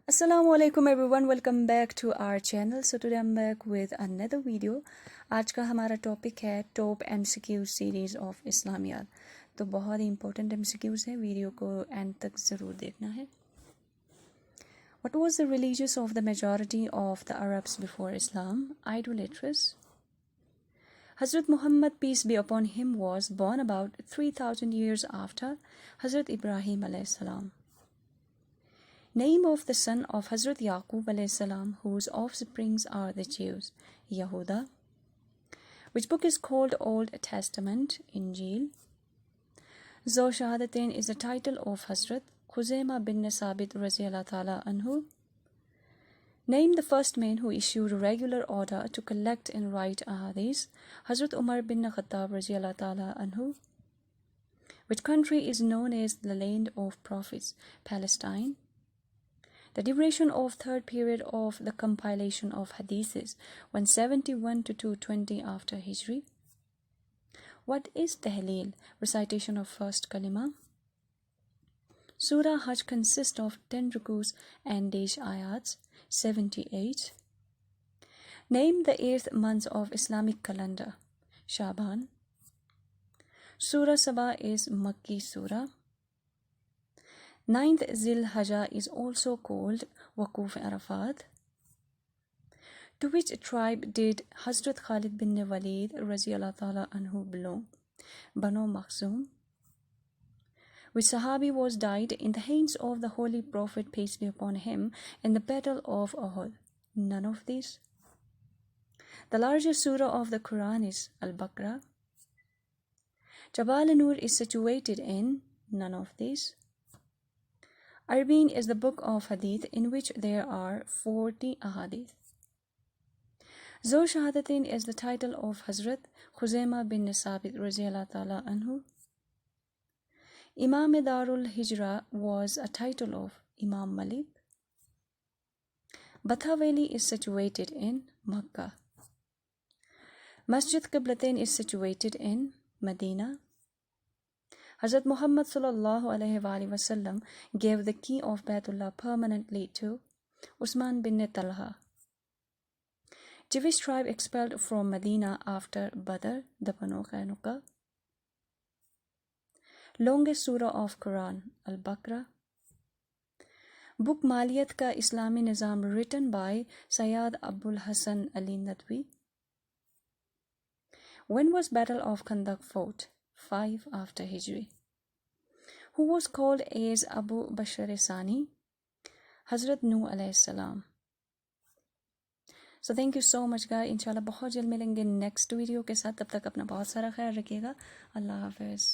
Assalamu alaikum everyone, welcome back to our channel. So today I'm back with another video. आज का हमारा topic है top MCQs series of इस्लामियात. तो बहुत ही important MCQs है, video को एंड तक ज़रूर देखना है. What was the religious of the majority of the Arabs before Islam? Idolatrous. Hazrat Muhammad, peace be upon him, was born about 3000 years after Hazrat Ibrahim alayhi salam. Name of the son of Hazrat Yaqub alayhi salam, whose offsprings are the Jews. Yahuda. Which book is called Old Testament? Injil. Zo Shahadatain is the title of Hazrat Khuzaima bin Sabit Raziyallahu Ta'ala Anhu. Name the first man who issued a regular order to collect and write ahadith. Hazrat Umar bin Khattab Raziyallahu Ta'ala Anhu. Which country is known as the land of prophets? Palestine. The duration of third period of the compilation of hadiths, 171 to 220 after Hijri. What is Tahleel? Recitation of first kalima. Surah Hajj consists of 10 rukus and dash ayats, 78. Name the 8th month of Islamic calendar. Shaban. Surah Sabah is Makki Surah. 9th Zil Hajjah is also called Waquf Arafat. To which tribe did Hazrat Khalid bin Walid Raziyallahu Ta'ala Anhu belong? Banu Makhzum. Which Sahabi was died in the hands of the Holy Prophet, peace be upon him, in the battle of Uhud? None of these. The largest surah of the Quran is Al-Baqarah. Jabal Nur is situated in? None of these. Arbeen is the book of hadith in which there are 40 ahadith. Zo Shahadatain is the title of Hazrat Khuzaima bin Sabit Raziyallahu Ta'ala Anhu. Imam Darul Hijra was a title of Imam Malik. Batha Valley is situated in Makkah. Masjid Qiblatain is situated in Medina. Hazrat Muhammad sallallahu alaihi wasallam gave the key of Baitullah permanently to Usman bin Talha. Jewish tribe expelled from Medina after Badr, the Banu Qaynuqa. Longest surah of Quran, Al-Baqarah. Book Maliyat ka Islami Nizam written by Sayyid Abul Hasan Ali Nadwi. When was Battle of Khandaq fought? 5 after Hijri. Who was called as Abu Bashar Sani? Hazrat Nuh alayhi salam. So thank you so much guys. इंशाल्लाह बहुत जल्द मिलेंगे next video के साथ. तब तक अपना बहुत सारा ख्याल रखिएगा. अल्लाह हाफिज़.